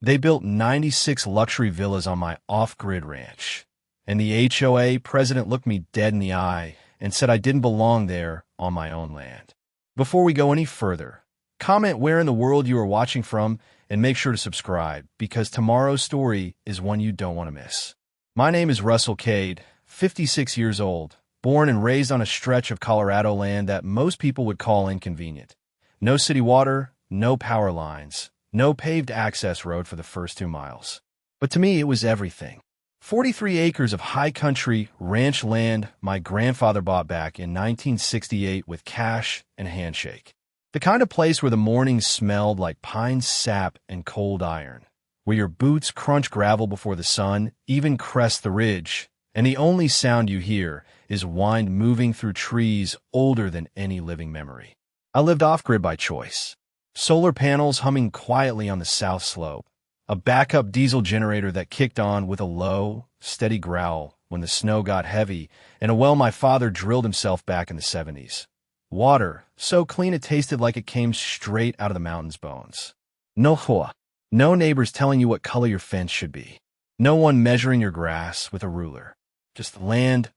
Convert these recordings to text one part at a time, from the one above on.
They built 96 luxury villas on my off-grid ranch, and the HOA president looked me dead in the eye and said I didn't belong there on my own land. Before we go any further, comment where in the world you are watching from and make sure to subscribe, because tomorrow's story is one you don't want to miss. My name is Russell Cade, 56 years old, born and raised on a stretch of Colorado land that most people would call inconvenient. No city water, no power lines, no paved access road for the first 2 miles. But to me, it was everything. 43 acres of high country ranch land my grandfather bought back in 1968 with cash and a handshake. The kind of place where the mornings smelled like pine sap and cold iron, where your boots crunch gravel before the sun even crests the ridge, and the only sound you hear is wind moving through trees older than any living memory. I lived off-grid by choice. Solar panels humming quietly on the south slope, a backup diesel generator that kicked on with a low, steady growl when the snow got heavy, and a well my father drilled himself back in the 70s. Water, so clean it tasted like it came straight out of the mountain's bones. No HOA. No neighbors telling you what color your fence should be. No one measuring your grass with a ruler. Just land,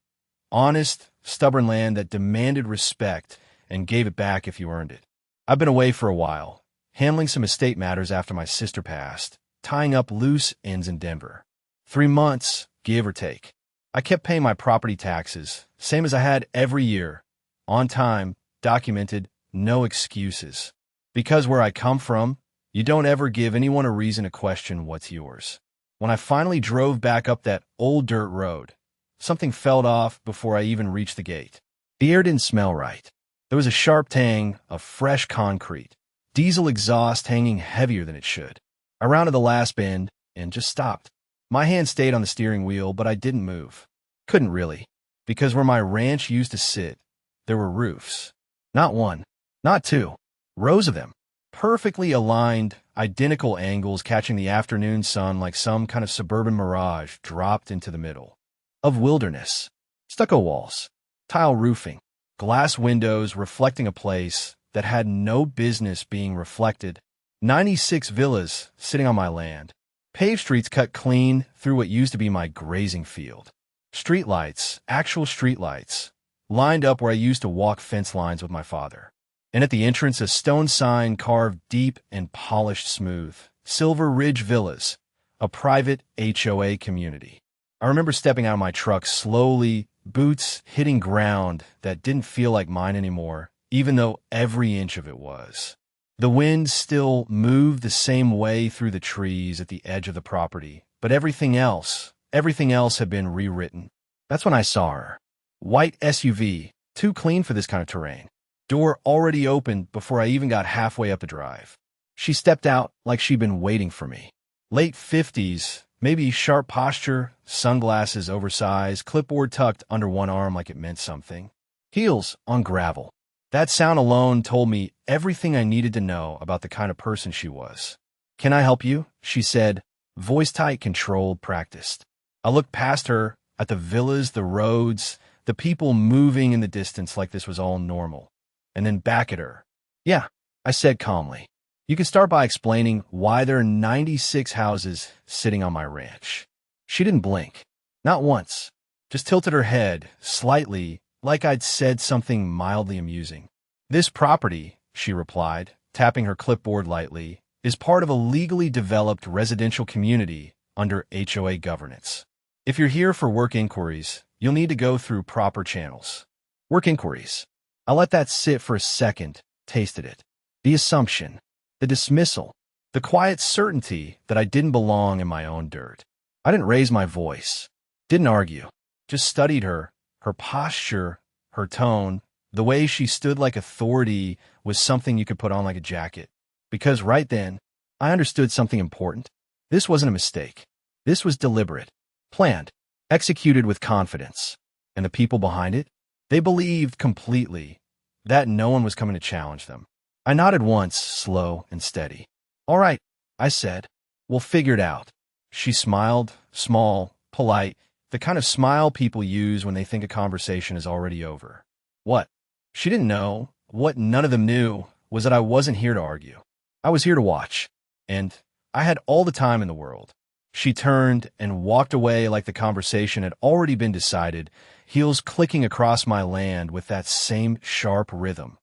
honest, stubborn land that demanded respect and gave it back if you earned it. I've been away for a while, handling some estate matters after my sister passed, tying up loose ends in Denver. 3 months, give or take. I kept paying my property taxes, same as I had every year. On time, documented, no excuses. Because where I come from, you don't ever give anyone a reason to question what's yours. When I finally drove back up that old dirt road, something fell off before I even reached the gate. The air didn't smell right. There was a sharp tang of fresh concrete, diesel exhaust hanging heavier than it should. I rounded the last bend and just stopped. My hand stayed on the steering wheel, but I didn't move. Couldn't really, because where my ranch used to sit, there were roofs. Not one, not two, rows of them. Perfectly aligned, identical angles catching the afternoon sun like some kind of suburban mirage dropped into the middle. Of wilderness. Stucco walls, tile roofing, glass windows reflecting a place that had no business being reflected. 96 villas sitting on my land. Paved streets cut clean through what used to be my grazing field. Streetlights, actual streetlights, lined up where I used to walk fence lines with my father. And at the entrance, a stone sign carved deep and polished smooth. Silver Ridge Villas, a private HOA community. I remember stepping out of my truck slowly, boots hitting ground that didn't feel like mine anymore, even though every inch of it was. The wind still moved the same way through the trees at the edge of the property, but everything else had been rewritten. That's when I saw her. White SUV, too clean for this kind of terrain. Door already opened before I even got halfway up the drive. She stepped out like she'd been waiting for me. Late 50s, maybe sharp posture, sunglasses oversized, clipboard tucked under one arm like it meant something. Heels on gravel. That sound alone told me everything I needed to know about the kind of person she was. "Can I help you?" she said, voice tight, controlled, practiced. I looked past her at the villas, the roads, the people moving in the distance like this was all normal. And then back at her. "Yeah," I said calmly. "You can start by explaining why there are 96 houses sitting on my ranch." She didn't blink. Not once. Just tilted her head, slightly, like I'd said something mildly amusing. "This property," she replied, tapping her clipboard lightly, "is part of a legally developed residential community under HOA governance. If you're here for work inquiries, you'll need to go through proper channels." Work inquiries. I let that sit for a second, tasted it. The assumption, the dismissal, the quiet certainty that I didn't belong in my own dirt. I didn't raise my voice, didn't argue, just studied her posture, her tone. The way she stood like authority was something you could put on like a jacket. Because right then, I understood something important. This wasn't a mistake. This was deliberate, planned, executed with confidence. And the people behind it? They believed completely that no one was coming to challenge them. I nodded once, slow and steady. "All right," I said. "We'll figure it out." She smiled, small, polite, the kind of smile people use when they think a conversation is already over. What? She didn't know. What none of them knew was that I wasn't here to argue. I was here to watch. And I had all the time in the world. She turned and walked away like the conversation had already been decided, heels clicking across my land with that same sharp rhythm.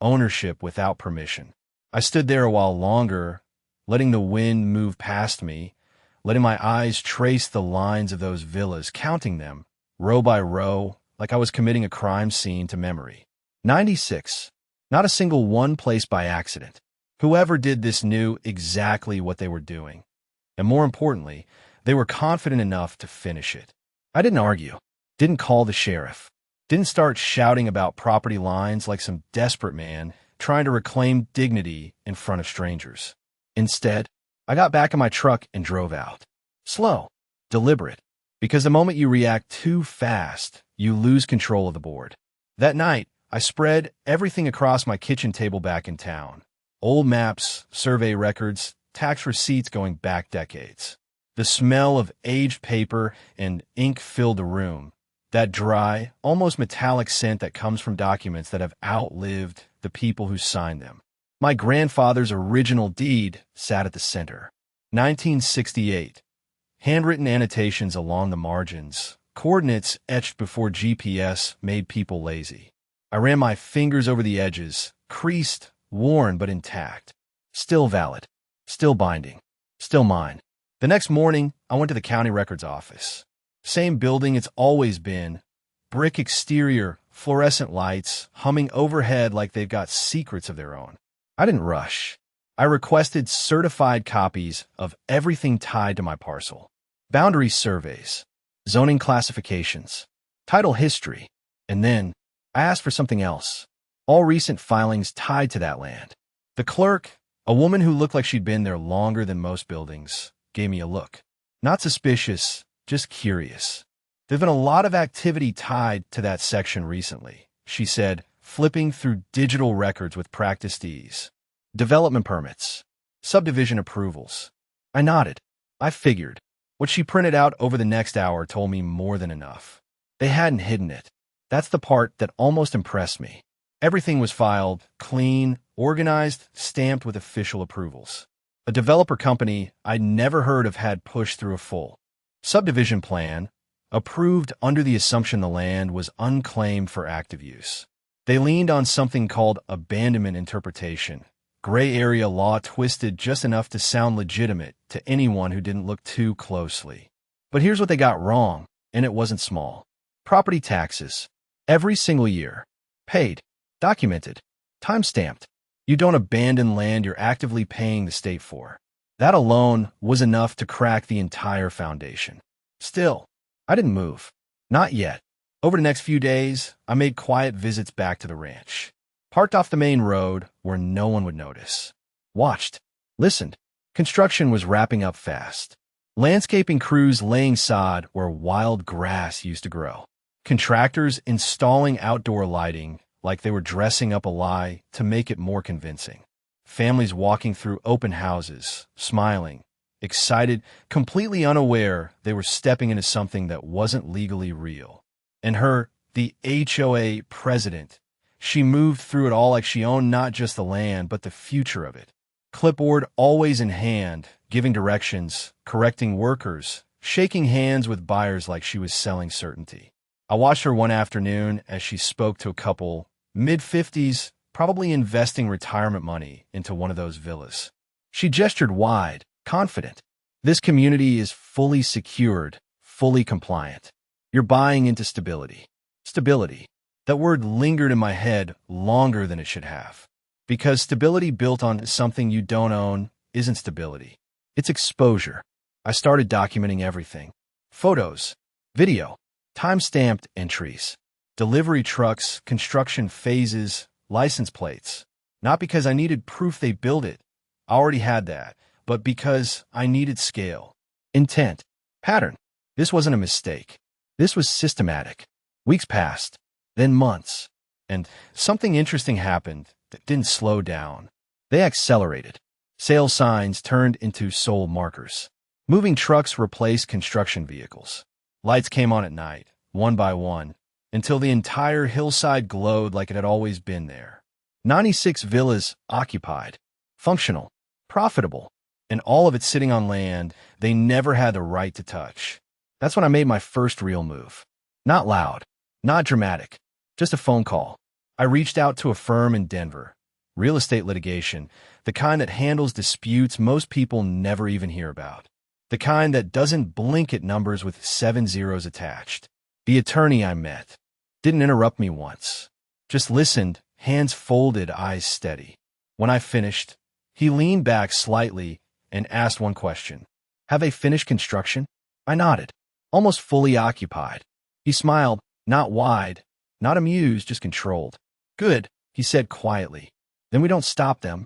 Ownership without permission. I stood there a while longer, letting the wind move past me, letting my eyes trace the lines of those villas, counting them, row by row, like I was committing a crime scene to memory. 96. Not a single one placed by accident. Whoever did this knew exactly what they were doing. And more importantly, they were confident enough to finish it. I didn't argue, didn't call the sheriff, didn't start shouting about property lines like some desperate man trying to reclaim dignity in front of strangers. Instead, I got back in my truck and drove out. Slow, deliberate, because the moment you react too fast, you lose control of the board. That night, I spread everything across my kitchen table back in town. Old maps, survey records, tax receipts going back decades. The smell of aged paper and ink filled the room. That dry, almost metallic scent that comes from documents that have outlived the people who signed them. My grandfather's original deed sat at the center. 1968. Handwritten annotations along the margins, coordinates etched before GPS made people lazy. I ran my fingers over the edges, creased, worn but intact. Still valid, still binding, still mine. The next morning, I went to the county records office. Same building it's always been. Brick exterior, fluorescent lights, humming overhead like they've got secrets of their own. I didn't rush. I requested certified copies of everything tied to my parcel. Boundary surveys, zoning classifications, title history, and then I asked for something else. All recent filings tied to that land. The clerk, a woman who looked like she'd been there longer than most buildings, gave me a look. Not suspicious, just curious. There's been a lot of activity tied to that section recently, she said, flipping through digital records with practiced ease. Development permits, subdivision approvals. I nodded. I figured. What she printed out over the next hour told me more than enough. They hadn't hidden it. That's the part that almost impressed me. Everything was filed, clean, organized, stamped with official approvals. A developer company I'd never heard of had pushed through a full subdivision plan, approved under the assumption the land was unclaimed for active use. They leaned on something called abandonment interpretation, gray area law twisted just enough to sound legitimate to anyone who didn't look too closely. But here's what they got wrong, and it wasn't small. Property taxes. Every single year. Paid. Documented. Time-stamped. You don't abandon land you're actively paying the state for. That alone was enough to crack the entire foundation. Still, I didn't move. Not yet. Over the next few days, I made quiet visits back to the ranch. Parked off the main road where no one would notice. Watched. Listened. Construction was wrapping up fast. Landscaping crews laying sod where wild grass used to grow. Contractors installing outdoor lighting like they were dressing up a lie to make it more convincing. Families walking through open houses, smiling, excited, completely unaware they were stepping into something that wasn't legally real. And her, the HOA president, she moved through it all like she owned not just the land, but the future of it. Clipboard always in hand, giving directions, correcting workers, shaking hands with buyers like she was selling certainty. I watched her one afternoon as she spoke to a couple, mid-50s, probably investing retirement money into one of those villas. She gestured wide, confident. This community is fully secured, fully compliant. You're buying into stability. Stability. That word lingered in my head longer than it should have. Because stability built on something you don't own isn't stability. It's exposure. I started documenting everything. Photos, video, time-stamped entries, delivery trucks, construction phases, license plates. Not because I needed proof they built it. I already had that. But because I needed scale. Intent. Pattern. This wasn't a mistake. This was systematic. Weeks passed. Then months. And something interesting happened that didn't slow down. They accelerated. Sale signs turned into sold markers. Moving trucks replaced construction vehicles. Lights came on at night, one by one, until the entire hillside glowed like it had always been there. 96 villas occupied. Functional. Profitable. and all of it sitting on land they never had the right to touch. That's when I made my first real move. Not loud, not dramatic, just a phone call. I reached out to a firm in Denver, real estate litigation, the kind that handles disputes most people never even hear about. The kind that doesn't blink at numbers with 7 zeros attached. The attorney I met didn't interrupt me once. Just listened, hands folded, eyes steady. When I finished, he leaned back slightly and asked one question. Have they finished construction? I nodded, almost fully occupied. He smiled, not wide, not amused, just controlled. Good, he said quietly. Then we don't stop them.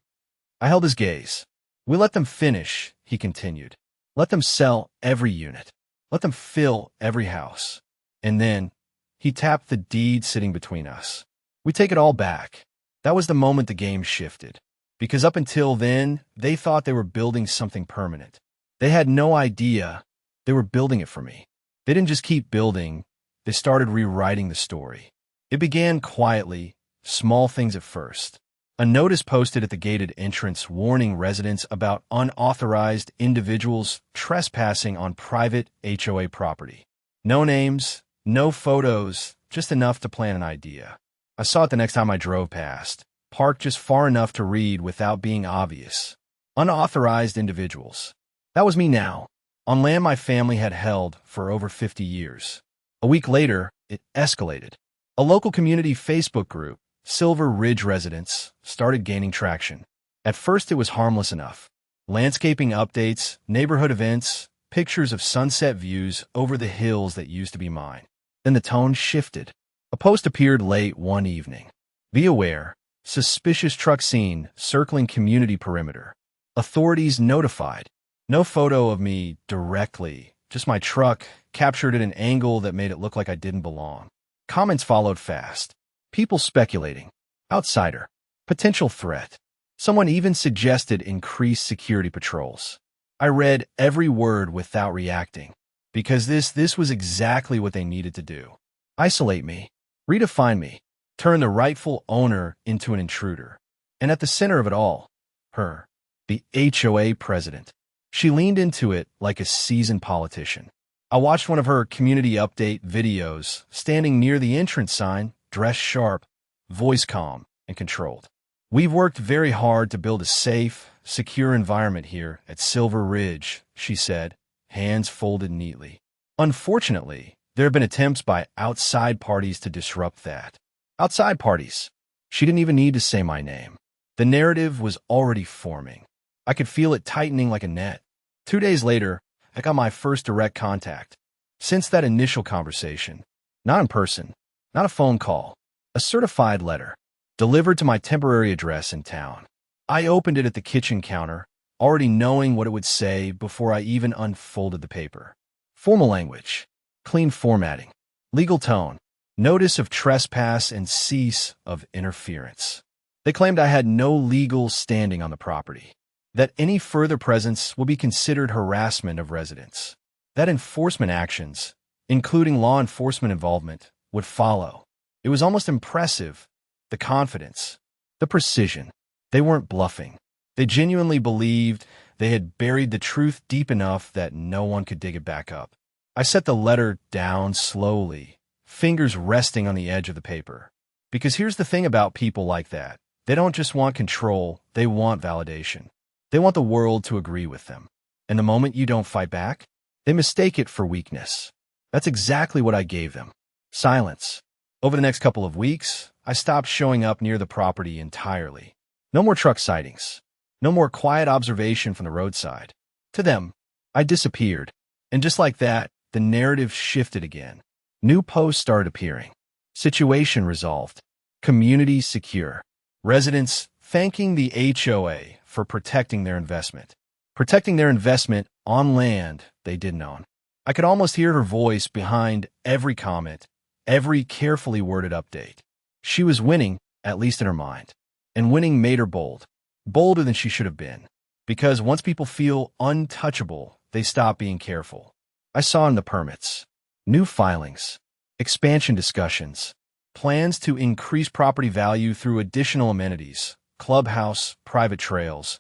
I held his gaze. We let them finish, he continued. Let them sell every unit. Let them fill every house. And then he tapped the deed sitting between us. We take it all back. That was the moment the game shifted. Because up until then, they thought they were building something permanent. They had no idea they were building it for me. They didn't just keep building, they started rewriting the story. It began quietly, small things at first. A notice posted at the gated entrance warning residents about unauthorized individuals trespassing on private HOA property. No names, no photos, just enough to plant an idea. I saw it the next time I drove past, parked just far enough to read without being obvious. Unauthorized individuals. That was me now, on land my family had held for over 50 years. A week later, it escalated. A local community Facebook group, Silver Ridge residents, started gaining traction. At first it was harmless enough. Landscaping updates, neighborhood events, pictures of sunset views over the hills that used to be mine. Then the tone shifted. A post appeared late one evening. Be aware, suspicious truck seen circling community perimeter. Authorities notified. No photo of me directly, just my truck captured at an angle that made it look like I didn't belong. Comments followed fast. People speculating. Outsider. Potential threat. Someone even suggested increased security patrols. I read every word without reacting, because this was exactly what they needed to do. Isolate me. Redefine me. Turn the rightful owner into an intruder. And at the center of it all, her, the HOA president. She leaned into it like a seasoned politician. I watched one of her community update videos, standing near the entrance sign, dressed sharp, voice calm, and controlled. We've worked very hard to build a safe, secure environment here at Silver Ridge, she said, hands folded neatly. Unfortunately, there have been attempts by outside parties to disrupt that. Outside parties. She didn't even need to say my name. The narrative was already forming. I could feel it tightening like a net. 2 days later, I got my first direct contact. Since that initial conversation, not in person, not a phone call, a certified letter, delivered to my temporary address in town. I opened it at the kitchen counter, already knowing what it would say before I even unfolded the paper. Formal language, clean formatting, legal tone, notice of trespass and cease of interference. They claimed I had no legal standing on the property, that any further presence will be considered harassment of residents, that enforcement actions, including law enforcement involvement, would follow. It was almost impressive, the confidence, the precision. They weren't bluffing. They genuinely believed they had buried the truth deep enough that no one could dig it back up. I set the letter down slowly, fingers resting on the edge of the paper. Because here's the thing about people like that. They don't just want control, they want validation. They want the world to agree with them. And the moment you don't fight back, they mistake it for weakness. That's exactly what I gave them. Silence. Over the next couple of weeks, I stopped showing up near the property entirely. No more truck sightings. No more quiet observation from the roadside. To them, I disappeared. And just like that, the narrative shifted again. New posts started appearing. Situation resolved. Community secure. Residents thanking the HOA for protecting their investment. Protecting their investment on land they didn't own. I could almost hear her voice behind every comment, every carefully worded update. She was winning, at least in her mind. And winning made her bold. Bolder than she should have been. Because once people feel untouchable, they stop being careful. I saw in the permits. New filings. Expansion discussions. Plans to increase property value through additional amenities. Clubhouse, private trails.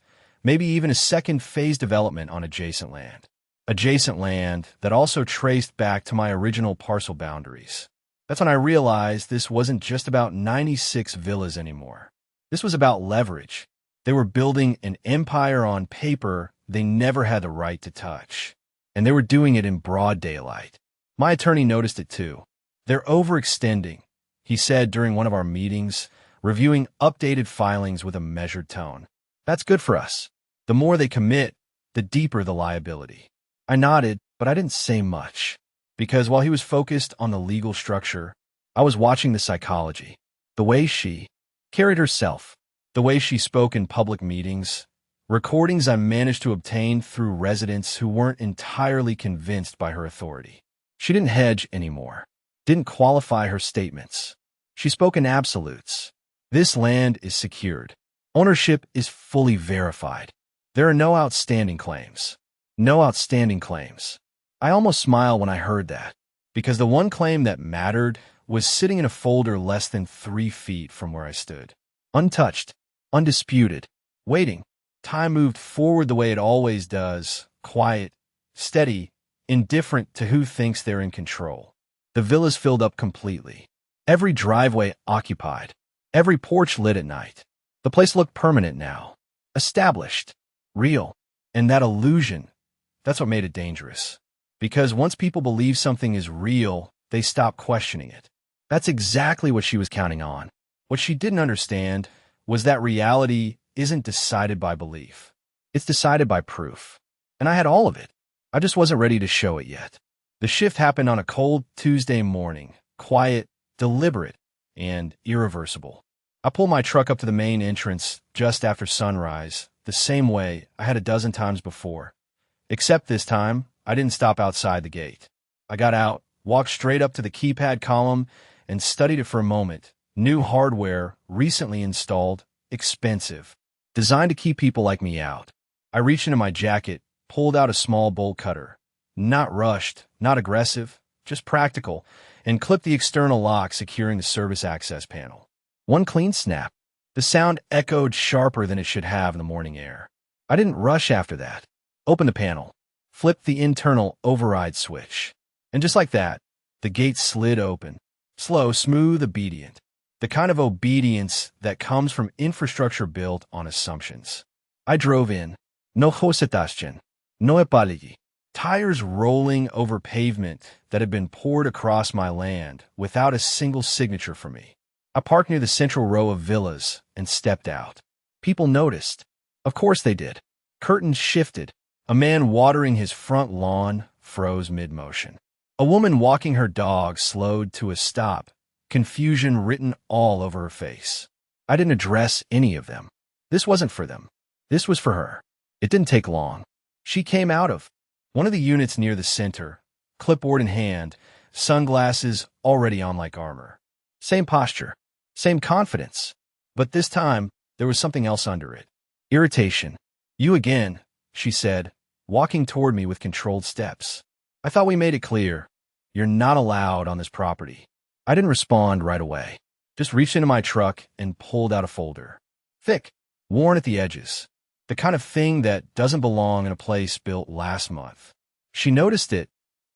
maybe even a second phase development on adjacent land. Adjacent land that also traced back to my original parcel boundaries. That's when I realized this wasn't just about 96 villas anymore. This was about leverage. They were building an empire on paper they never had the right to touch. And they were doing it in broad daylight. My attorney noticed it too. They're overextending, he said during one of our meetings, reviewing updated filings with a measured tone. That's good for us. The more they commit, the deeper the liability. I nodded, but I didn't say much. Because while he was focused on the legal structure, I was watching the psychology. The way she carried herself, the way she spoke in public meetings, recordings I managed to obtain through residents who weren't entirely convinced by her authority. She didn't hedge anymore, didn't qualify her statements. She spoke in absolutes. This land is secured. Ownership is fully verified. There are no outstanding claims. No outstanding claims. I almost smiled when I heard that, because the one claim that mattered was sitting in a folder less than 3 feet from where I stood. Untouched, undisputed, waiting. Time moved forward the way it always does, quiet, steady, indifferent to who thinks they're in control. The villas filled up completely. Every driveway occupied. Every porch lit at night. The place looked permanent now. Established. Real. And that illusion, that's what made it dangerous. Because once people believe something is real, they stop questioning it. That's exactly what she was counting on. What she didn't understand was that reality isn't decided by belief. It's decided by proof. And I had all of it. I just wasn't ready to show it yet. The shift happened on a cold Tuesday morning, quiet, deliberate, and irreversible. I pulled my truck up to the main entrance just after sunrise, the same way I had a dozen times before. Except this time, I didn't stop outside the gate. I got out, walked straight up to the keypad column, and studied it for a moment. New hardware, recently installed, expensive, designed to keep people like me out. I reached into my jacket, pulled out a small bolt cutter. Not rushed, not aggressive, just practical, and clipped the external lock securing the service access panel. One clean snap. The sound echoed sharper than it should have in the morning air. I didn't rush after that. Opened the panel. Flipped the internal override switch. And just like that, the gate slid open. Slow, smooth, obedient. The kind of obedience that comes from infrastructure built on assumptions. I drove in. No hosetaschen. No epaligi. Tires rolling over pavement that had been poured across my land without a single signature for me. I parked near the central row of villas and stepped out. People noticed. Of course they did. Curtains shifted. A man watering his front lawn froze mid-motion. A woman walking her dog slowed to a stop, confusion written all over her face. I didn't address any of them. This wasn't for them. This was for her. It didn't take long. She came out of one of the units near the center, clipboard in hand, sunglasses already on like armor. Same posture, same confidence. But this time, there was something else under it. Irritation. You again, she said, walking toward me with controlled steps. I thought we made it clear. You're not allowed on this property. I didn't respond right away. Just reached into my truck and pulled out a folder. Thick, worn at the edges. The kind of thing that doesn't belong in a place built last month. She noticed it,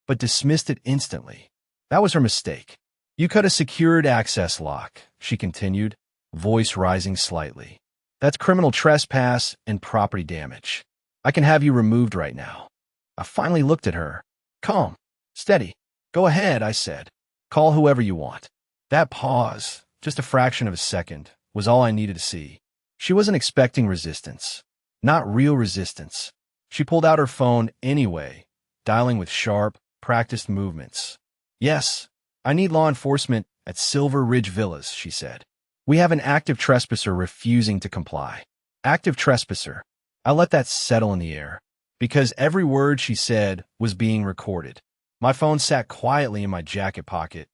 but dismissed it instantly. That was her mistake. You cut a secured access lock, she continued, voice rising slightly. That's criminal trespass and property damage. I can have you removed right now. I finally looked at her. Calm, steady. Go ahead, I said. Call whoever you want. That pause, just a fraction of a second, was all I needed to see. She wasn't expecting resistance. Not real resistance. She pulled out her phone anyway, dialing with sharp, practiced movements. Yes, I need law enforcement at Silver Ridge Villas, she said. We have an active trespasser refusing to comply. Active trespasser. I let that settle in the air, because every word she said was being recorded. My phone sat quietly in my jacket pocket,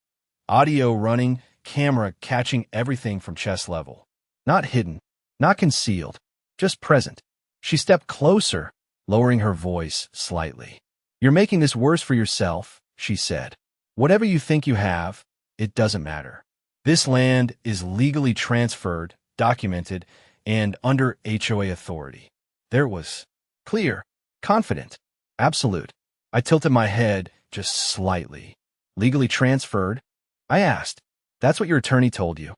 audio running, camera catching everything from chest level. Not hidden, not concealed, just present. She stepped closer, lowering her voice slightly. You're making this worse for yourself, she said. Whatever you think you have, it doesn't matter. This land is legally transferred, documented, and under HOA authority. There it was. Clear. Confident. Absolute. I tilted my head just slightly. Legally transferred? I asked. That's what your attorney told you.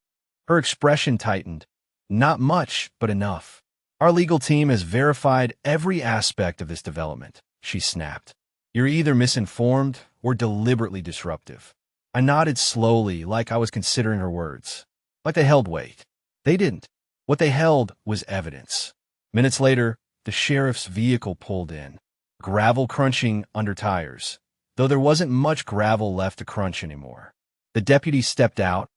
Her expression tightened. Not much, but enough. Our legal team has verified every aspect of this development, she snapped. You're either misinformed or deliberately disruptive. I nodded slowly, like I was considering her words. Like they held weight. They didn't. What they held was evidence. Minutes later, the sheriff's vehicle pulled in, gravel crunching under tires, though there wasn't much gravel left to crunch anymore. The deputy stepped out,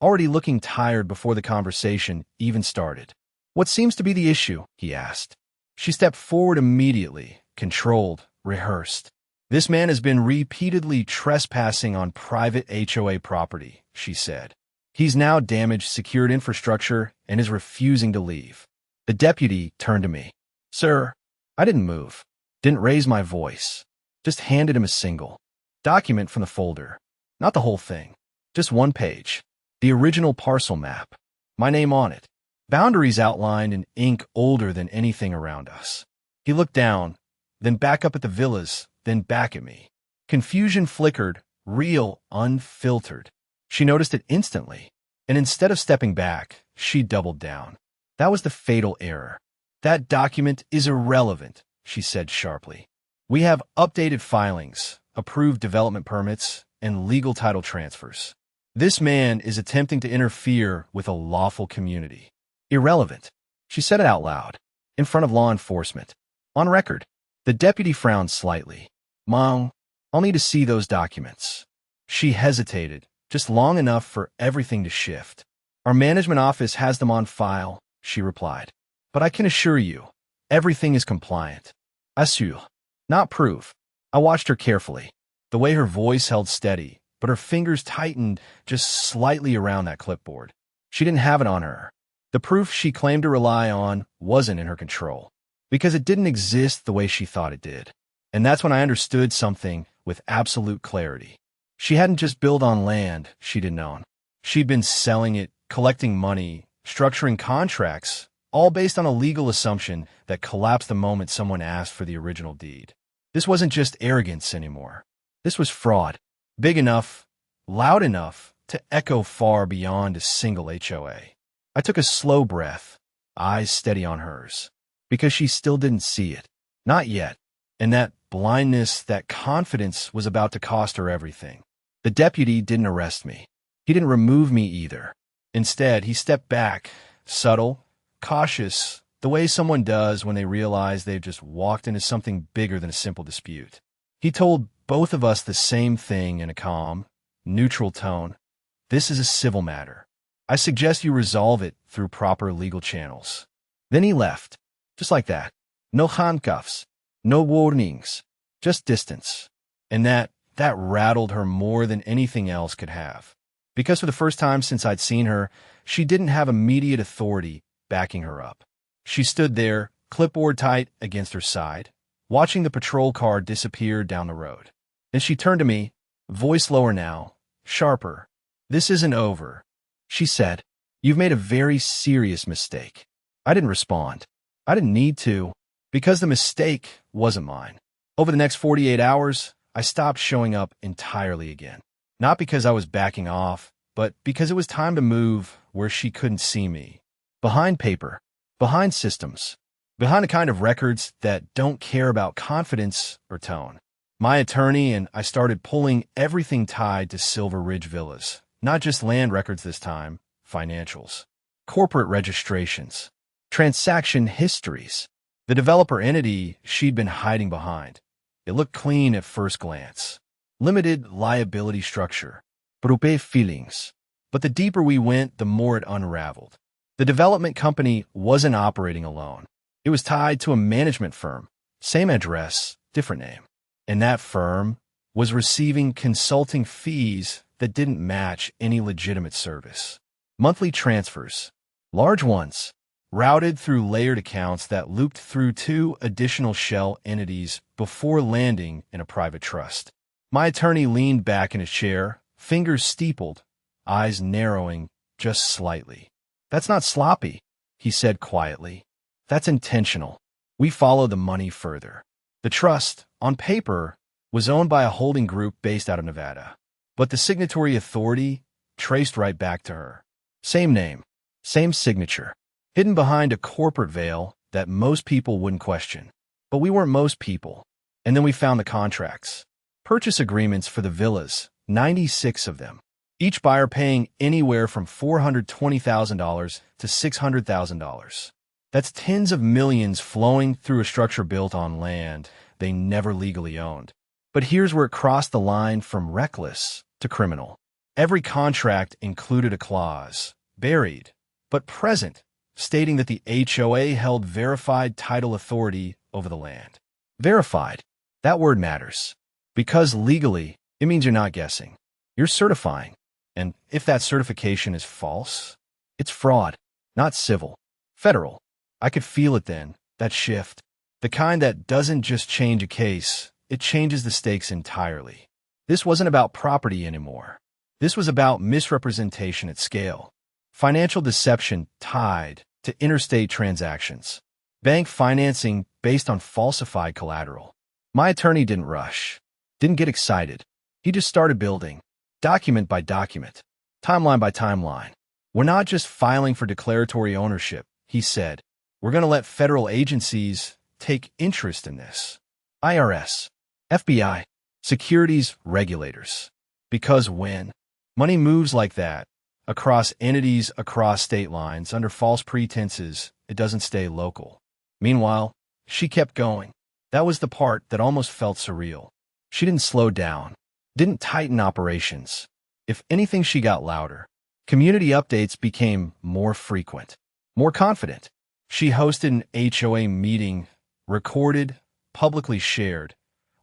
already looking tired before the conversation even started. What seems to be the issue? He asked. She stepped forward immediately, controlled, rehearsed. This man has been repeatedly trespassing on private HOA property, she said. He's now damaged secured infrastructure and is refusing to leave. The deputy turned to me. Sir, I didn't move, didn't raise my voice, just handed him a single document from the folder. Not the whole thing, just one page. The original parcel map. My name on it. Boundaries outlined in ink older than anything around us. He looked down, then back up at the villas, then back at me. Confusion flickered, real, unfiltered. She noticed it instantly, and instead of stepping back, she doubled down. That was the fatal error. That document is irrelevant, she said sharply. We have updated filings, approved development permits, and legal title transfers. This man is attempting to interfere with a lawful community. Irrelevant. She said it out loud, in front of law enforcement. On record. The deputy frowned slightly. Mom, I'll need to see those documents. She hesitated, just long enough for everything to shift. Our management office has them on file, she replied. But I can assure you, everything is compliant. Assure. Not proof. I watched her carefully. The way her voice held steady, but her fingers tightened just slightly around that clipboard. She didn't have it on her. The proof she claimed to rely on wasn't in her control, because it didn't exist the way she thought it did. And that's when I understood something with absolute clarity. She hadn't just built on land she didn't own. She'd been selling it, collecting money, structuring contracts, all based on a legal assumption that collapsed the moment someone asked for the original deed. This wasn't just arrogance anymore. This was fraud. Big enough, loud enough, to echo far beyond a single HOA. I took a slow breath, eyes steady on hers, because she still didn't see it. Not yet. And that blindness, that confidence was about to cost her everything. The deputy didn't arrest me. He didn't remove me either. Instead, he stepped back, subtle, cautious, the way someone does when they realize they've just walked into something bigger than a simple dispute. He told both of us the same thing in a calm, neutral tone. This is a civil matter. I suggest you resolve it through proper legal channels. Then he left, just like that. No handcuffs, no warnings, just distance. And that rattled her more than anything else could have. Because for the first time since I'd seen her, she didn't have immediate authority backing her up. She stood there, clipboard tight against her side, watching the patrol car disappear down the road. Then she turned to me, voice lower now, sharper. This isn't over, she said. You've made a very serious mistake. I didn't respond. I didn't need to, because the mistake wasn't mine. Over the next 48 hours, I stopped showing up entirely again. Not because I was backing off, but because it was time to move where she couldn't see me. Behind paper, behind systems, behind a kind of records that don't care about confidence or tone. My attorney and I started pulling everything tied to Silver Ridge Villas. Not just land records this time, financials, corporate registrations, transaction histories. The developer entity she'd been hiding behind. It looked clean at first glance. Limited liability structure, brupe feelings. But the deeper we went, the more it unraveled. The development company wasn't operating alone. It was tied to a management firm. Same address, different name. And that firm was receiving consulting fees that didn't match any legitimate service. Monthly transfers, large ones, routed through layered accounts that looped through 2 additional shell entities before landing in a private trust. My attorney leaned back in his chair, fingers steepled, eyes narrowing just slightly. That's not sloppy, he said quietly. That's intentional. We followed the money further. The trust, on paper, was owned by a holding group based out of Nevada, but the signatory authority traced right back to her. Same name, same signature, hidden behind a corporate veil that most people wouldn't question. But we weren't most people. And then we found the contracts. Purchase agreements for the villas, 96 of them. Each buyer paying anywhere from $420,000 to $600,000. That's tens of millions flowing through a structure built on land they never legally owned. But here's where it crossed the line from reckless to criminal. Every contract included a clause, buried, but present, stating that the HOA held verified title authority over the land. Verified. That word matters. Because legally, it means you're not guessing. You're certifying. And if that certification is false, it's fraud, not civil. Federal. I could feel it then, that shift. The kind that doesn't just change a case, it changes the stakes entirely. This wasn't about property anymore. This was about misrepresentation at scale. Financial deception tied to interstate transactions. Bank financing based on falsified collateral. My attorney didn't rush, didn't get excited. He just started building, document by document, timeline by timeline. We're not just filing for declaratory ownership, he said. We're going to let federal agencies take interest in this. IRS, FBI, securities regulators. Because when money moves like that, across entities, across state lines, under false pretenses, it doesn't stay local. Meanwhile, she kept going. That was the part that almost felt surreal. She didn't slow down, didn't tighten operations. If anything, she got louder. Community updates became more frequent, more confident. She hosted an HOA meeting, recorded, publicly shared,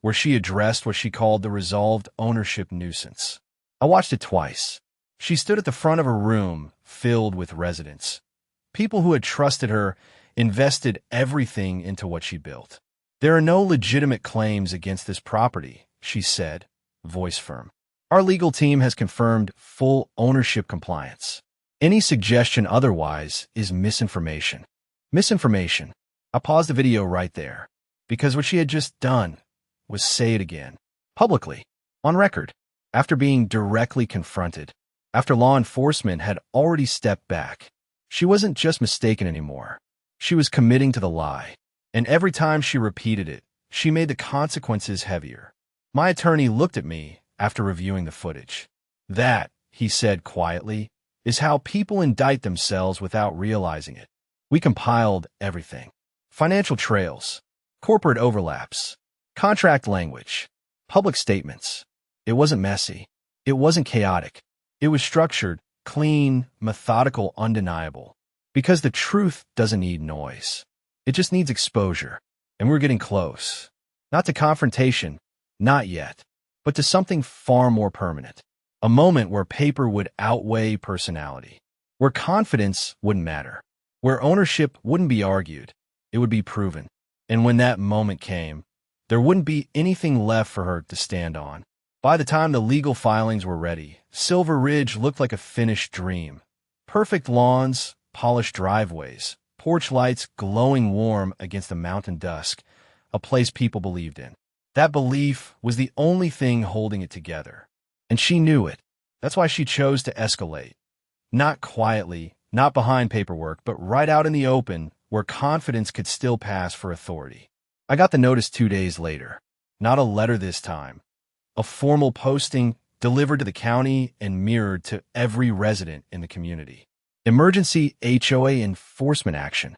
where she addressed what she called the resolved ownership nuisance. I watched it twice. She stood at the front of a room filled with residents. People who had trusted her, invested everything into what she built. There are no legitimate claims against this property, she said, voice firm. Our legal team has confirmed full ownership compliance. Any suggestion otherwise is misinformation. Misinformation. I paused the video right there, because what she had just done was say it again, publicly, on record, after being directly confronted, after law enforcement had already stepped back. She wasn't just mistaken anymore. She was committing to the lie, and every time she repeated it, she made the consequences heavier. My attorney looked at me after reviewing the footage. That, he said quietly, is how people indict themselves without realizing it. We compiled everything. Financial trails, corporate overlaps, contract language, public statements. It wasn't messy. It wasn't chaotic. It was structured, clean, methodical, undeniable. Because the truth doesn't need noise. It just needs exposure. And we're getting close. Not to confrontation, not yet, but to something far more permanent. A moment where paper would outweigh personality. Where confidence wouldn't matter. Where ownership wouldn't be argued. It would be proven. And when that moment came, there wouldn't be anything left for her to stand on. By the time the legal filings were ready, Silver Ridge looked like a finished dream. Perfect lawns, polished driveways, porch lights glowing warm against the mountain dusk, a place people believed in. That belief was the only thing holding it together. And she knew it. That's why she chose to escalate. Not quietly, not behind paperwork, but right out in the open, where confidence could still pass for authority. I got the notice 2 days later. Not a letter this time. A formal posting delivered to the county and mirrored to every resident in the community. Emergency HOA enforcement action.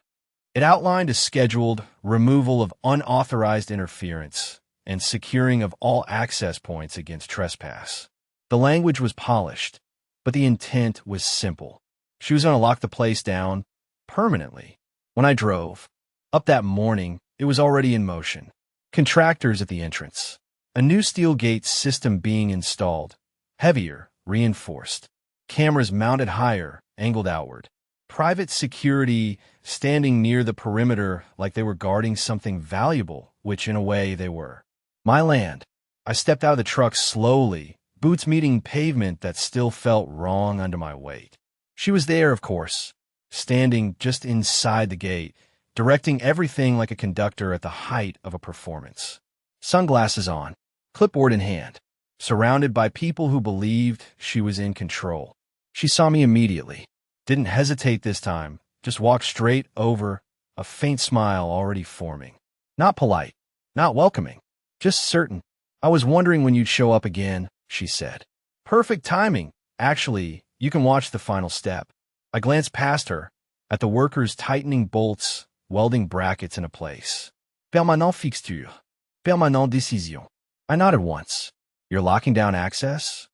It outlined a scheduled removal of unauthorized interference and securing of all access points against trespass. The language was polished, but the intent was simple. She was going to lock the place down permanently. When I drove up that morning, it was already in motion. Contractors at the entrance. A new steel gate system being installed. Heavier, reinforced. Cameras mounted higher, angled outward. Private security standing near the perimeter like they were guarding something valuable, which in a way they were. My land. I stepped out of the truck slowly, boots meeting pavement that still felt wrong under my weight. She was there, of course, standing just inside the gate, directing everything like a conductor at the height of a performance. Sunglasses on, clipboard in hand, surrounded by people who believed she was in control. She saw me immediately, didn't hesitate this time, just walked straight over, a faint smile already forming. Not polite, not welcoming, just certain. I was wondering when you'd show up again, she said. Perfect timing. Actually, you can watch the final step. I glanced past her, at the workers tightening bolts, welding brackets into place. Permanent fixture. Permanent décision. I nodded once. You're locking down access?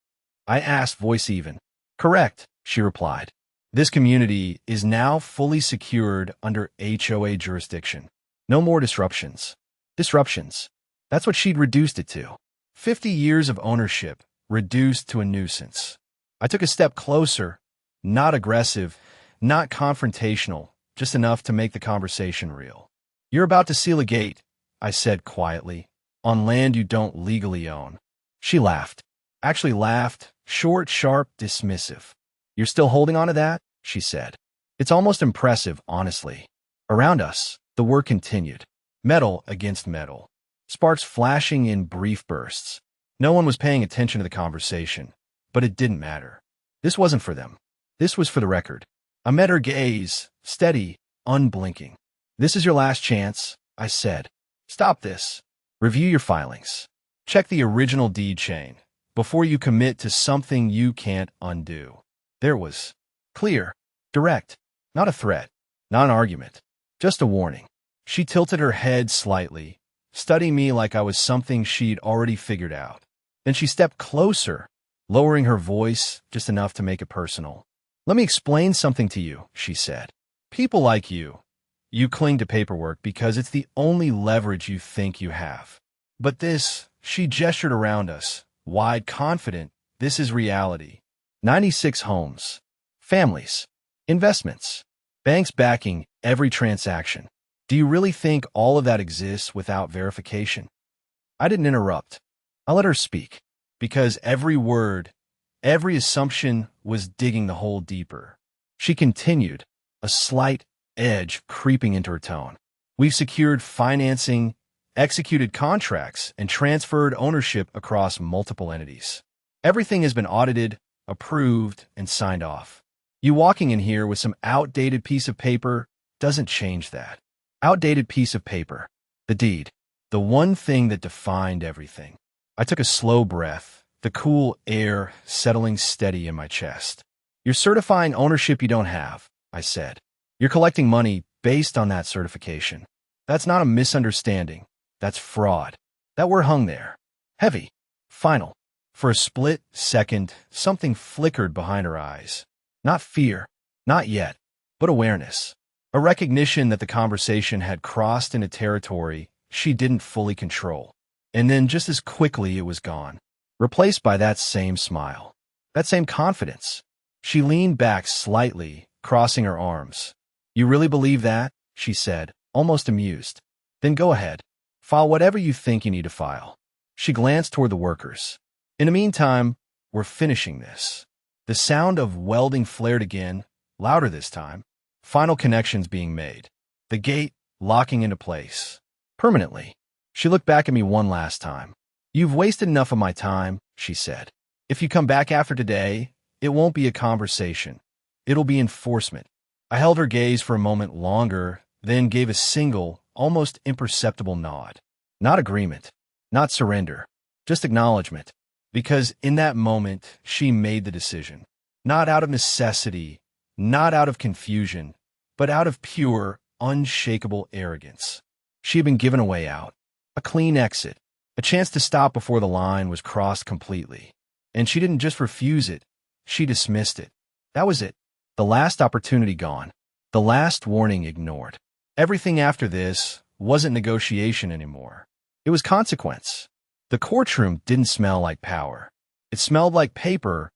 I asked, voice even. Correct, she replied. This community is now fully secured under HOA jurisdiction. No more disruptions. Disruptions. That's what she'd reduced it to. 50 years of ownership, reduced to a nuisance. I took a step closer, not aggressive, not confrontational, just enough to make the conversation real. You're about to seal a gate, I said quietly, on land you don't legally own. She laughed. Actually laughed, short, sharp, dismissive. You're still holding on to that? She said. It's almost impressive, honestly. Around us, the work continued. Metal against metal. Sparks flashing in brief bursts. No one was paying attention to the conversation, but it didn't matter. This wasn't for them. This was for the record. I met her gaze, steady, unblinking. This is your last chance, I said. Stop this. Review your filings. Check the original deed chain before you commit to something you can't undo. There was. Clear. Direct. Not a threat. Not an argument. Just a warning. She tilted her head slightly, studying me like I was something she'd already figured out. Then she stepped closer, lowering her voice just enough to make it personal. Let me explain something to you, she said. People like you cling to paperwork because it's the only leverage you think you have. But this, she gestured around us, wide, confident, this is reality. 96 homes, families, investments, banks backing every transaction. Do you really think all of that exists without verification? I didn't interrupt. I let her speak, because every word, every assumption was digging the hole deeper. She continued, a slight edge creeping into her tone. We've secured financing, executed contracts, and transferred ownership across multiple entities. Everything has been audited, approved, and signed off. You walking in here with some outdated piece of paper doesn't change that. Outdated piece of paper. The deed. The one thing that defined everything. I took a slow breath, the cool air settling steady in my chest. You're certifying ownership you don't have, I said. You're collecting money based on that certification. That's not a misunderstanding. That's fraud. That word hung there. Heavy. Final. For a split second, something flickered behind her eyes. Not fear. Not yet. But awareness. A recognition that the conversation had crossed into territory she didn't fully control. And then just as quickly it was gone. Replaced by that same smile. That same confidence. She leaned back slightly, crossing her arms. You really believe that? She said, almost amused. Then go ahead. File whatever you think you need to file. She glanced toward the workers. In the meantime, we're finishing this. The sound of welding flared again, louder this time. Final connections being made. The gate locking into place. Permanently. She looked back at me one last time. You've wasted enough of my time, she said. If you come back after today, it won't be a conversation. It'll be enforcement. I held her gaze for a moment longer, then gave a single, almost imperceptible nod. Not agreement. Not surrender. Just acknowledgement. Because in that moment, she made the decision. Not out of necessity, not out of confusion, but out of pure, unshakable arrogance. She had been given a way out. A clean exit. A chance to stop before the line was crossed completely. And she didn't just refuse it. She dismissed it. That was it. The last opportunity gone. The last warning ignored. Everything after this wasn't negotiation anymore. It was consequence. The courtroom didn't smell like power. It smelled like paper,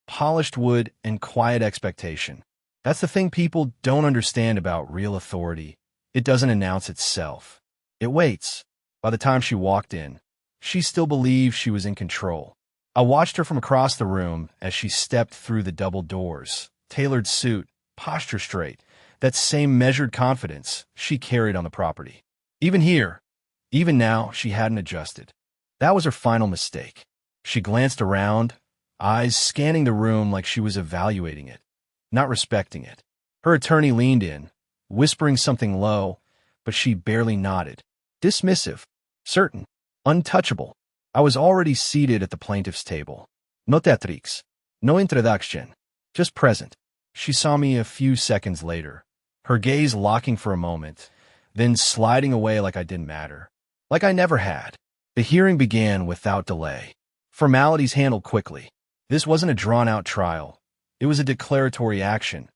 polished wood, and quiet expectation. That's the thing people don't understand about real authority. It doesn't announce itself. It waits. By the time she walked in, she still believed she was in control. I watched her from across the room as she stepped through the double doors, tailored suit, posture straight, that same measured confidence she carried on the property. Even now, she hadn't adjusted. That was her final mistake. She glanced around, eyes scanning the room like she was evaluating it, not respecting it. Her attorney leaned in, whispering something low, but she barely nodded. Dismissive, certain, untouchable. I was already seated at the plaintiff's table. No teatrix, no introduction, just present. She saw me a few seconds later, her gaze locking for a moment, then sliding away like I didn't matter. Like I never had. The hearing began without delay. Formalities handled quickly. This wasn't a drawn-out trial. It was a declaratory action.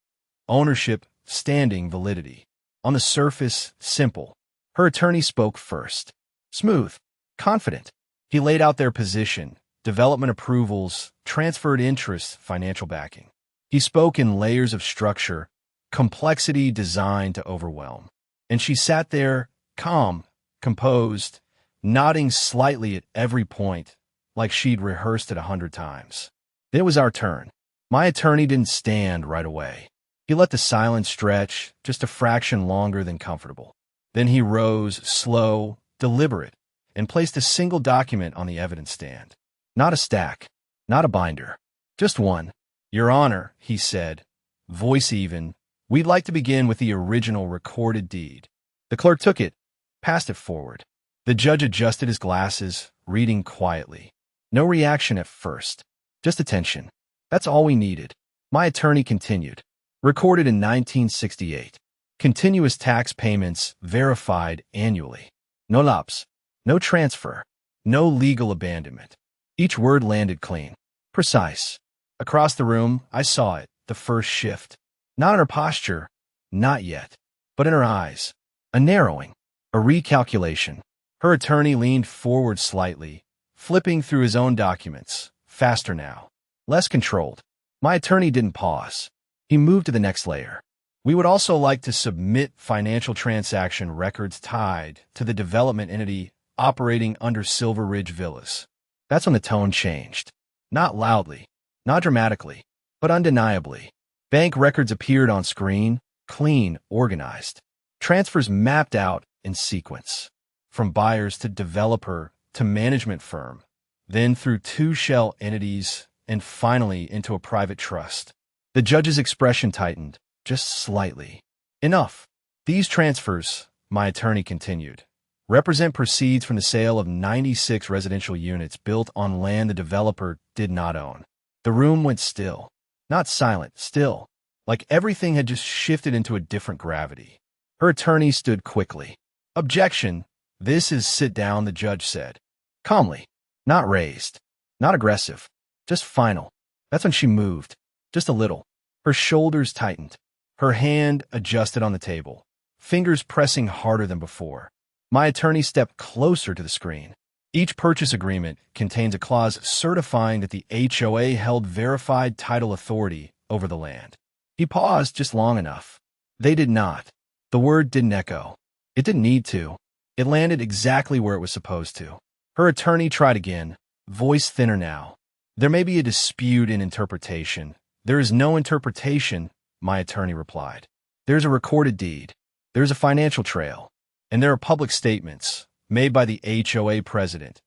Ownership, standing, validity. On the surface, simple. Her attorney spoke first. Smooth, confident. He laid out their position, development approvals, transferred interest, financial backing. He spoke in layers of structure, complexity designed to overwhelm. And she sat there, calm, composed, nodding slightly at every point, like she'd rehearsed it 100 times. Then it was our turn. My attorney didn't stand right away. He let the silence stretch just a fraction longer than comfortable. Then he rose, slow, deliberate, and placed a single document on the evidence stand. Not a stack, not a binder, just one. Your Honor, he said, voice even, we'd like to begin with the original recorded deed. The clerk took it, passed it forward. The judge adjusted his glasses, reading quietly. No reaction at first, just attention. That's all we needed. My attorney continued. Recorded in 1968. Continuous tax payments verified annually. No lapse, no transfer, no legal abandonment. Each word landed clean, precise. Across the room, I saw it, the first shift. Not in her posture, not yet, but in her eyes. A narrowing, a recalculation. Her attorney leaned forward slightly, flipping through his own documents, faster now, less controlled. My attorney didn't pause. He moved to the next layer. We would also like to submit financial transaction records tied to the development entity operating under Silver Ridge Villas. That's when the tone changed. Not loudly, not dramatically, but undeniably. Bank records appeared on screen, clean, organized. Transfers mapped out in sequence. From buyers to developer to management firm, then through two shell entities, and finally into a private trust. The judge's expression tightened, just slightly. Enough. These transfers, my attorney continued, represent proceeds from the sale of 96 residential units built on land the developer did not own. The room went still. Not silent, still. Like everything had just shifted into a different gravity. Her attorney stood quickly. Objection. This is sit down, the judge said. Calmly. Not raised. Not aggressive. Just final. That's when she moved. Just a little. Her shoulders tightened. Her hand adjusted on the table, fingers pressing harder than before. My attorney stepped closer to the screen. Each purchase agreement contains a clause certifying that the HOA held verified title authority over the land. He paused just long enough. They did not. The word didn't echo. It didn't need to. It landed exactly where it was supposed to. Her attorney tried again, voice thinner now. There may be a dispute in interpretation. There is no interpretation, my attorney replied. There's a recorded deed. There's a financial trail. And there are public statements made by the HOA president,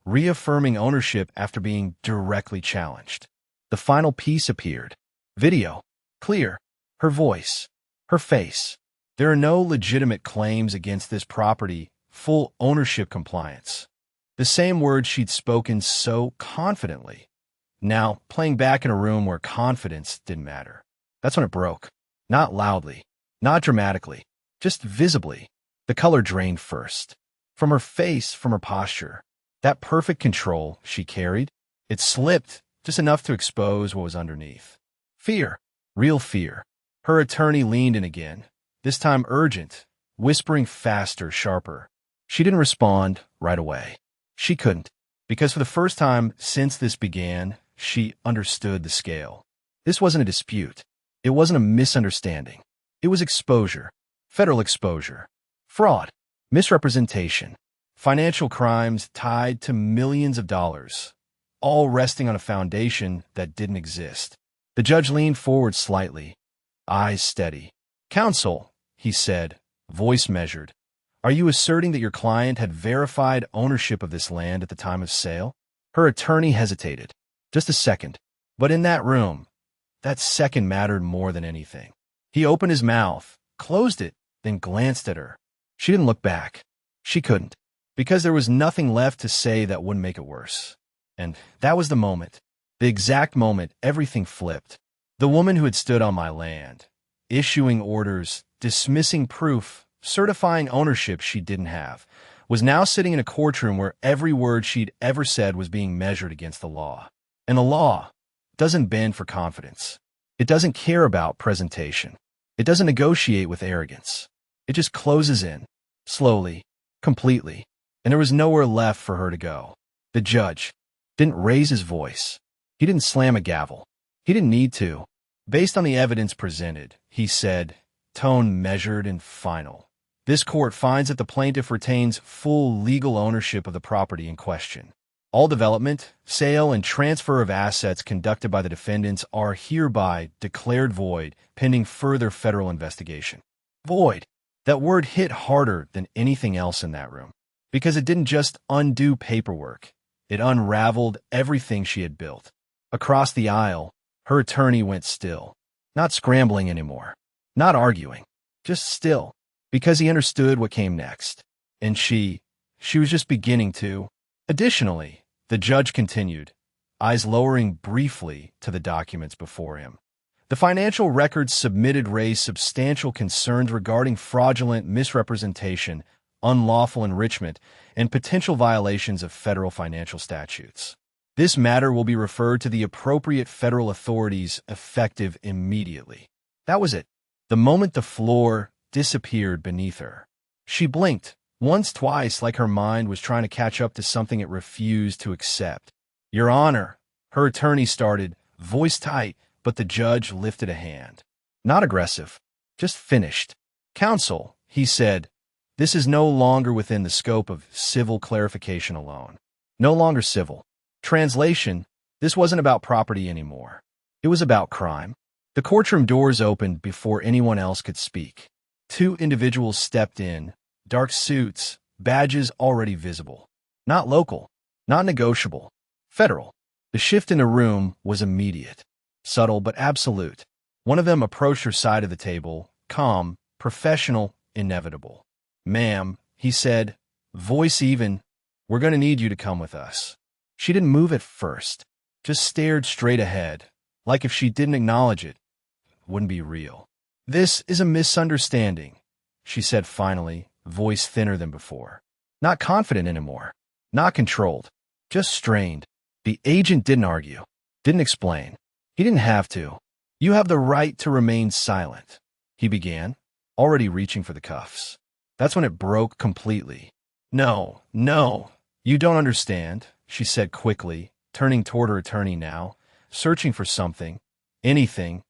reaffirming ownership after being directly challenged. The final piece appeared. Video. Clear. Her voice. Her face. There are no legitimate claims against this property. Full ownership compliance. The same words she'd spoken so confidently. Now, playing back in a room where confidence didn't matter. That's when it broke. Not loudly. Not dramatically. Just visibly. The color drained first. From her face, from her posture. That perfect control she carried, it slipped just enough to expose what was underneath. Fear. Real fear. Her attorney leaned in again, this time urgent, whispering faster, sharper. She didn't respond right away. She couldn't, because for the first time since this began, she understood the scale. This wasn't a dispute. It wasn't a misunderstanding. It was exposure. Federal exposure. Fraud. Misrepresentation. Financial crimes tied to millions of dollars, all resting on a foundation that didn't exist. The judge leaned forward slightly, eyes steady. "Counsel," he said, voice measured, "are you asserting that your client had verified ownership of this land at the time of sale?" Her attorney hesitated. Just a second. But in that room, that second mattered more than anything. He opened his mouth, closed it, then glanced at her. She didn't look back. She couldn't, because there was nothing left to say that wouldn't make it worse. And that was the moment. The exact moment everything flipped. The woman who had stood on my land, issuing orders, dismissing proof, certifying ownership she didn't have, was now sitting in a courtroom where every word she'd ever said was being measured against the law. And the law doesn't bend for confidence. It doesn't care about presentation. It doesn't negotiate with arrogance. It just closes in, slowly, completely, and there was nowhere left for her to go. The judge didn't raise his voice. He didn't slam a gavel. He didn't need to. Based on the evidence presented, he said, tone measured and final, "This court finds that the plaintiff retains full legal ownership of the property in question. All development, sale, and transfer of assets conducted by the defendants are hereby declared void pending further federal investigation." Void. That word hit harder than anything else in that room, because it didn't just undo paperwork. It unraveled everything she had built. Across the aisle, her attorney went still, not scrambling anymore, not arguing, just still, because he understood what came next. And she was just beginning to. Additionally, the judge continued, eyes lowering briefly to the documents before him. The financial records submitted raised substantial concerns regarding fraudulent misrepresentation, unlawful enrichment, and potential violations of federal financial statutes. This matter will be referred to the appropriate federal authorities effective immediately. That was it. The moment the floor disappeared beneath her. She blinked, once, twice, like her mind was trying to catch up to something it refused to accept. "Your Honor," her attorney started, voice tight, but the judge lifted a hand. Not aggressive, just finished. "Counsel," he said, "this is no longer within the scope of civil clarification alone. No longer civil. Translation, this wasn't about property anymore. It was about crime." The courtroom doors opened before anyone else could speak. Two individuals stepped in, dark suits, badges already visible. Not local, not negotiable, federal. The shift in the room was immediate, subtle but absolute. One of them approached her side of the table, calm, professional, inevitable. "Ma'am," he said, voice even, "we're going to need you to come with us." She didn't move at first, just stared straight ahead, like if she didn't acknowledge it, it wouldn't be real. "This is a misunderstanding," she said finally, voice thinner than before. Not confident anymore, not controlled, just strained. The agent didn't argue, didn't explain. He didn't have to. "You have the right to remain silent," he began, already reaching for the cuffs. That's when it broke completely. No, you don't understand," she said quickly, turning toward her attorney now, searching for something, anything,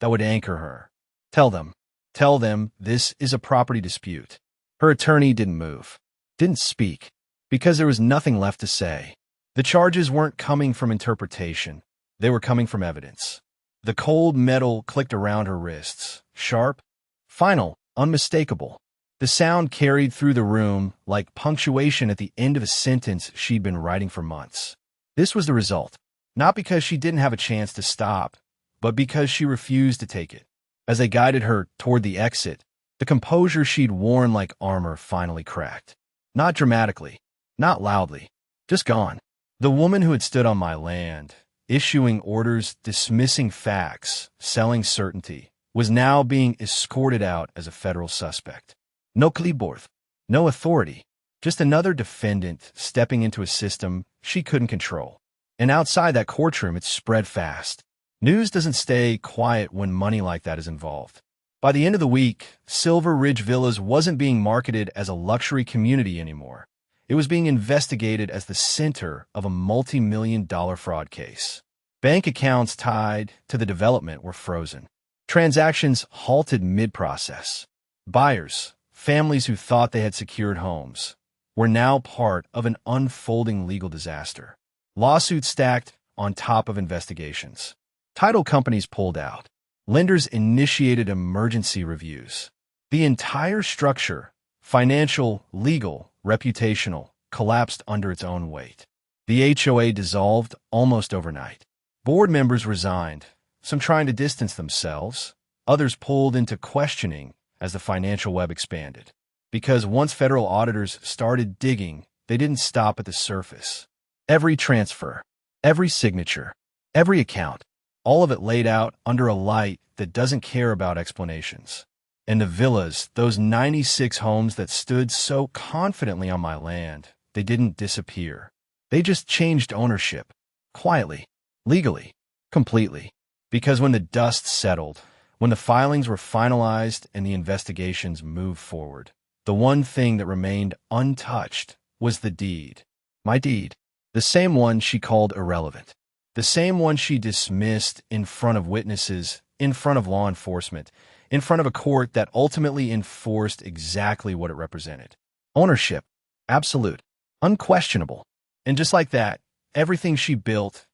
that would anchor her. Tell them this is a property dispute." Her attorney didn't move, didn't speak, because there was nothing left to say. The charges weren't coming from interpretation. They were coming from evidence. The cold metal clicked around her wrists, sharp, final, unmistakable. The sound carried through the room like punctuation at the end of a sentence she'd been writing for months. This was the result, not because she didn't have a chance to stop, but because she refused to take it. As they guided her toward the exit, the composure she'd worn like armor finally cracked. Not dramatically, not loudly, just gone. The woman who had stood on my land, issuing orders, dismissing facts, selling certainty, was now being escorted out as a federal suspect. No clipboard, no authority, just another defendant stepping into a system she couldn't control. And outside that courtroom, it spread fast. News doesn't stay quiet when money like that is involved. By the end of the week, Silver Ridge Villas wasn't being marketed as a luxury community anymore. It was being investigated as the center of a multi-million-dollar fraud case. Bank accounts tied to the development were frozen. Transactions halted mid-process. Buyers, families who thought they had secured homes, were now part of an unfolding legal disaster. Lawsuits stacked on top of investigations. Title companies pulled out. Lenders initiated emergency reviews. The entire structure, financial, legal, reputational, collapsed under its own weight. The HOA dissolved almost overnight. Board members resigned, some trying to distance themselves, others pulled into questioning as the financial web expanded. Because once federal auditors started digging, they didn't stop at the surface. Every transfer, every signature, every account, all of it laid out under a light that doesn't care about explanations. And the villas, those 96 homes that stood so confidently on my land, they didn't disappear. They just changed ownership. Quietly. Legally. Completely. Because when the dust settled, when the filings were finalized and the investigations moved forward, the one thing that remained untouched was the deed. My deed. The same one she called irrelevant. The same one she dismissed in front of witnesses, in front of law enforcement, in front of a court that ultimately enforced exactly what it represented. Ownership. Absolute. Unquestionable. And just like that, everything she built,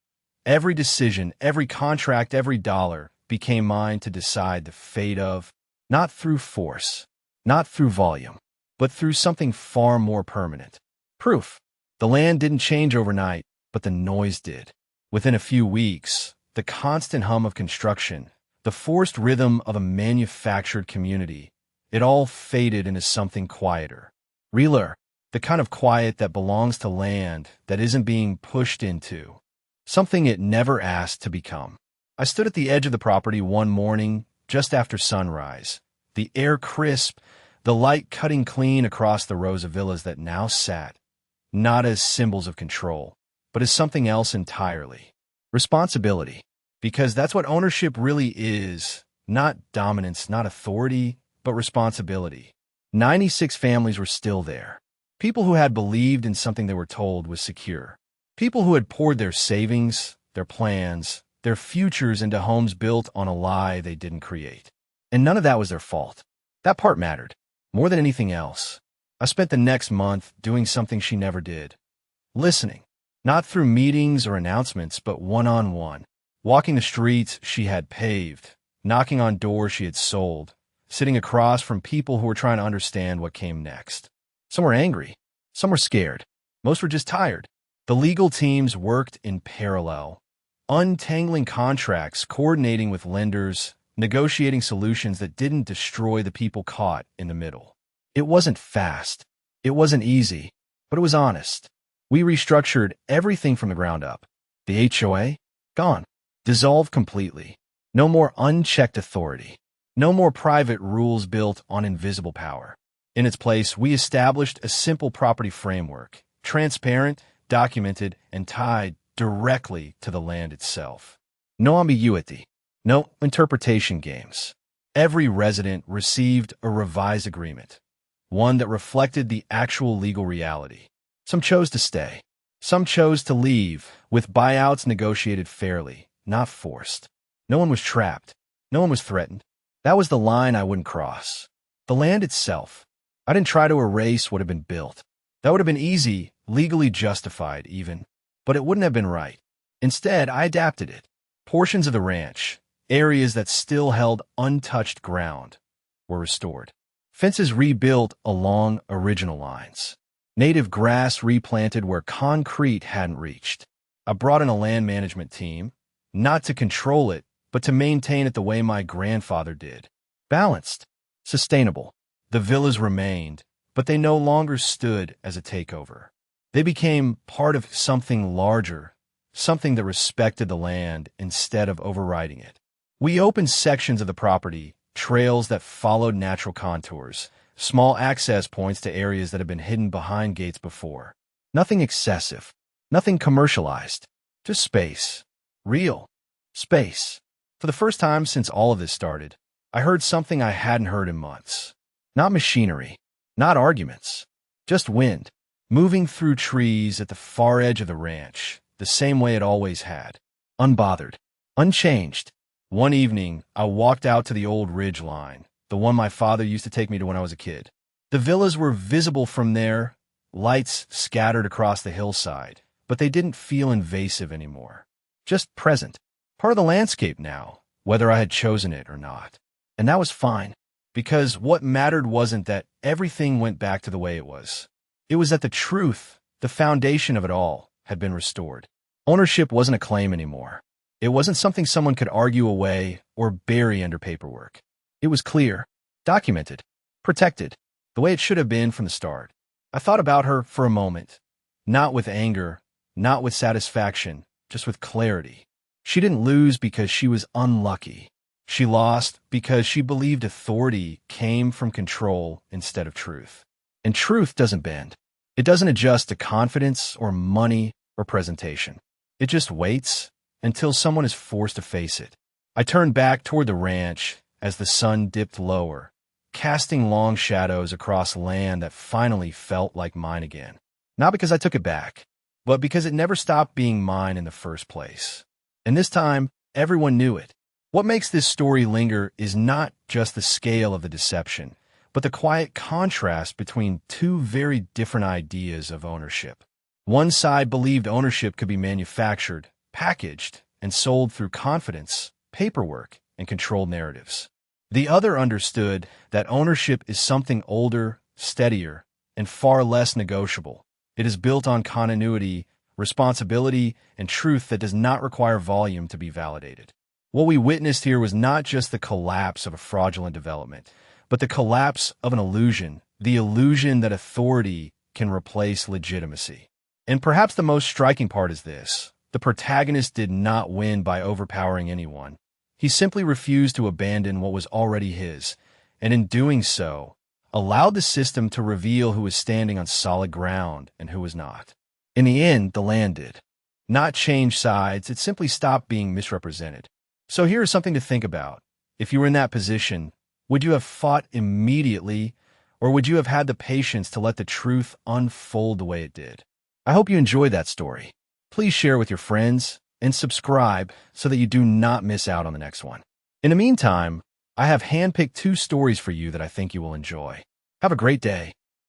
every decision, every contract, every dollar became mine to decide the fate of, not through force, not through volume, but through something far more permanent. Proof. The land didn't change overnight, but the noise did. Within a few weeks, the constant hum of construction, the forced rhythm of a manufactured community, it all faded into something quieter. Realer, the kind of quiet that belongs to land that isn't being pushed into. Something it never asked to become. I stood at the edge of the property one morning, just after sunrise. The air crisp, the light cutting clean across the rows of villas that now sat, not as symbols of control, but as something else entirely. Responsibility. Because that's what ownership really is. Not dominance, not authority, but responsibility. 96 families were still there. People who had believed in something they were told was secure. People who had poured their savings, their plans, their futures into homes built on a lie they didn't create. And none of that was their fault. That part mattered. More than anything else. I spent the next month doing something she never did. Listening. Not through meetings or announcements, but one-on-one. Walking the streets she had paved. Knocking on doors she had sold. Sitting across from people who were trying to understand what came next. Some were angry. Some were scared. Most were just tired. The legal teams worked in parallel. Untangling contracts, coordinating with lenders, negotiating solutions that didn't destroy the people caught in the middle. It wasn't fast. It wasn't easy. But it was honest. We restructured everything from the ground up. The HOA? Gone. Dissolved completely. No more unchecked authority. No more private rules built on invisible power. In its place, we established a simple property framework, transparent, documented, and tied directly to the land itself. No ambiguity. No interpretation games. Every resident received a revised agreement, one that reflected the actual legal reality. Some chose to stay. Some chose to leave, with buyouts negotiated fairly, not forced. No one was trapped. No one was threatened. That was the line I wouldn't cross. The land itself. I didn't try to erase what had been built. That would have been easy, legally justified even, but it wouldn't have been right. Instead, I adapted it. Portions of the ranch, areas that still held untouched ground, were restored. Fences rebuilt along original lines. Native grass replanted where concrete hadn't reached. I brought in a land management team, not to control it, but to maintain it the way my grandfather did. Balanced. Sustainable. The villas remained, but they no longer stood as a takeover. They became part of something larger, something that respected the land instead of overriding it. We opened sections of the property, trails that followed natural contours, small access points to areas that had been hidden behind gates before. Nothing excessive, nothing commercialized, just space. Real space. For the first time since all of this started, I heard something I hadn't heard in months. Not machinery, not arguments, just wind, moving through trees at the far edge of the ranch, the same way it always had. Unbothered, unchanged. One evening, I walked out to the old ridge line, the one my father used to take me to when I was a kid. The villas were visible from there, lights scattered across the hillside, but they didn't feel invasive anymore. Just present. Part of the landscape now, whether I had chosen it or not. And that was fine, because what mattered wasn't that everything went back to the way it was. It was that the truth, the foundation of it all, had been restored. Ownership wasn't a claim anymore. It wasn't something someone could argue away or bury under paperwork. It was clear, documented, protected, the way it should have been from the start. I thought about her for a moment, not with anger, not with satisfaction, just with clarity. She didn't lose because she was unlucky. She lost because she believed authority came from control instead of truth. And truth doesn't bend. It doesn't adjust to confidence or money or presentation. It just waits until someone is forced to face it. I turned back toward the ranch as the sun dipped lower, casting long shadows across land that finally felt like mine again. Not because I took it back, but because it never stopped being mine in the first place. And this time, everyone knew it. What makes this story linger is not just the scale of the deception, but the quiet contrast between two very different ideas of ownership. One side believed ownership could be manufactured, packaged, and sold through confidence, paperwork, and controlled narratives. The other understood that ownership is something older, steadier, and far less negotiable. It is built on continuity, responsibility, and truth that does not require volume to be validated. What we witnessed here was not just the collapse of a fraudulent development, but the collapse of an illusion, the illusion that authority can replace legitimacy. And perhaps the most striking part is this: the protagonist did not win by overpowering anyone. He simply refused to abandon what was already his, and in doing so, allowed the system to reveal who was standing on solid ground and who was not. In the end, the land did not change sides, it simply stopped being misrepresented. So here is something to think about. If you were in that position, would you have fought immediately, or would you have had the patience to let the truth unfold the way it did? I hope you enjoyed that story. Please share with your friends and subscribe so that you do not miss out on the next one. In the meantime, I have handpicked 2 stories for you that I think you will enjoy. Have a great day.